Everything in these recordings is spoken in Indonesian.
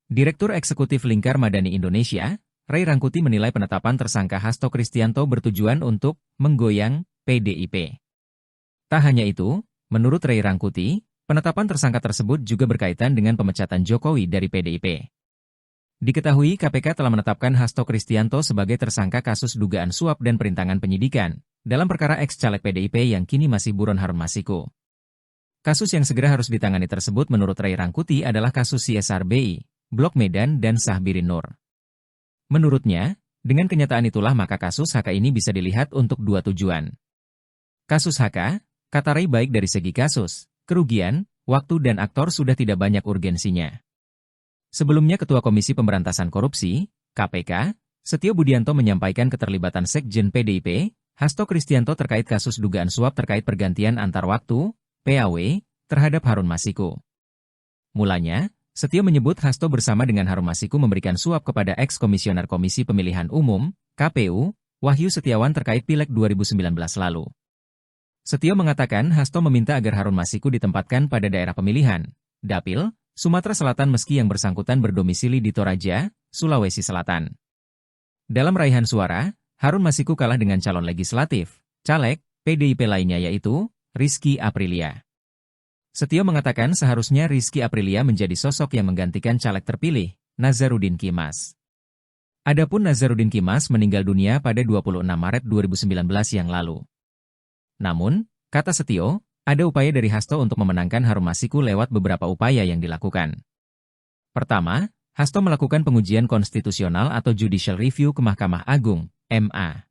Direktur Eksekutif Lingkar Madani Indonesia, Ray Rangkuti menilai penetapan tersangka Hasto Kristianto bertujuan untuk menggoyang PDIP. Tak hanya itu, menurut Ray Rangkuti, penetapan tersangka tersebut juga berkaitan dengan pemecatan Jokowi dari PDIP. Diketahui KPK telah menetapkan Hasto Kristianto sebagai tersangka kasus dugaan suap dan perintangan penyidikan dalam perkara ex-caleg PDIP yang kini masih buron Harun Masiku. Kasus yang segera harus ditangani tersebut menurut Ray Rangkuti adalah kasus CSR BI, Blok Medan dan Sahbirin Nur. Menurutnya, dengan kenyataan itulah maka kasus HK ini bisa dilihat untuk dua tujuan. Kasus HK, kata Ray, baik dari segi kasus, kerugian, waktu dan aktor sudah tidak banyak urgensinya. Sebelumnya Ketua Komisi Pemberantasan Korupsi, KPK, Setio Budianto menyampaikan keterlibatan Sekjen PDIP, Hasto Kristianto terkait kasus dugaan suap terkait pergantian antar waktu, PAW, terhadap Harun Masiku. Mulanya, Setio menyebut Hasto bersama dengan Harun Masiku memberikan suap kepada ex-komisioner Komisi Pemilihan Umum, KPU, Wahyu Setiawan terkait Pileg 2019 lalu. Setio mengatakan Hasto meminta agar Harun Masiku ditempatkan pada daerah pemilihan, Dapil, Sumatera Selatan meski yang bersangkutan berdomisili di Toraja, Sulawesi Selatan. Dalam raihan suara, Harun Masiku kalah dengan calon legislatif, caleg, PDIP lainnya yaitu Rizky Aprilia. Setio mengatakan seharusnya Rizky Aprilia menjadi sosok yang menggantikan caleg terpilih, Nazarudin Kimas. Adapun Nazarudin Kimas meninggal dunia pada 26 Maret 2019 yang lalu. Namun, kata Setio, ada upaya dari Hasto untuk memenangkan Harun Masiku lewat beberapa upaya yang dilakukan. Pertama, Hasto melakukan pengujian konstitusional atau judicial review ke Mahkamah Agung, MA.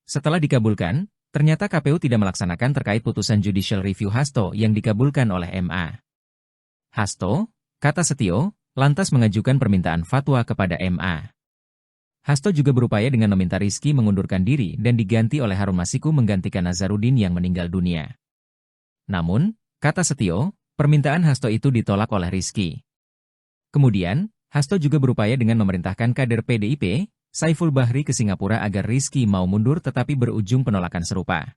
Setelah dikabulkan, ternyata KPU tidak melaksanakan terkait putusan judicial review Hasto yang dikabulkan oleh MA. Hasto, kata Setio, lantas mengajukan permintaan fatwa kepada MA. Hasto juga berupaya dengan meminta Rizky mengundurkan diri dan diganti oleh Harun Masiku menggantikan Nazarudin yang meninggal dunia. Namun, kata Setio, permintaan Hasto itu ditolak oleh Rizky. Kemudian, Hasto juga berupaya dengan memerintahkan kader PDIP, Saiful Bahri ke Singapura agar Rizky mau mundur tetapi berujung penolakan serupa.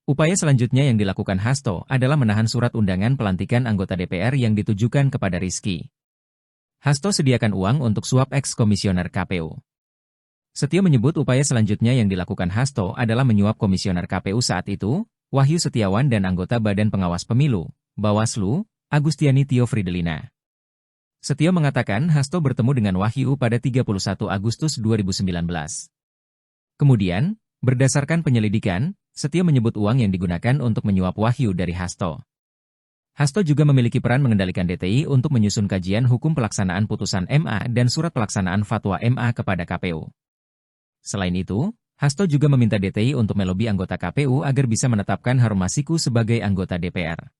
Upaya selanjutnya yang dilakukan Hasto adalah menahan surat undangan pelantikan anggota DPR yang ditujukan kepada Rizky. Hasto sediakan uang untuk suap ex-komisioner KPU. Setio menyebut upaya selanjutnya yang dilakukan Hasto adalah menyuap komisioner KPU saat itu, Wahyu Setiawan dan anggota Badan Pengawas Pemilu, Bawaslu, Agustiani Tio Fridelina. Setio mengatakan Hasto bertemu dengan Wahyu pada 31 Agustus 2019. Kemudian, berdasarkan penyelidikan, Setio menyebut uang yang digunakan untuk menyuap Wahyu dari Hasto. Hasto juga memiliki peran mengendalikan DTI untuk menyusun kajian hukum pelaksanaan putusan MA dan surat pelaksanaan fatwa MA kepada KPU. Selain itu, Hasto juga meminta DTI untuk melobi anggota KPU agar bisa menetapkan Harun Masiku sebagai anggota DPR.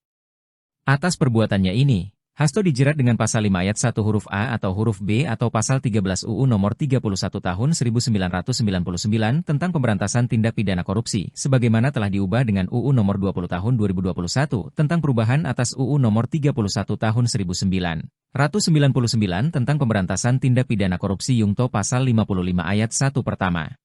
Atas perbuatannya ini, Hasto dijerat dengan pasal 5 ayat 1 huruf A atau huruf B atau pasal 13 UU nomor 31 tahun 1999 tentang pemberantasan tindak pidana korupsi, sebagaimana telah diubah dengan UU nomor 20 tahun 2021 tentang perubahan atas UU nomor 31 tahun 1999 tentang pemberantasan tindak pidana korupsi Yungto pasal 55 ayat 1 pertama.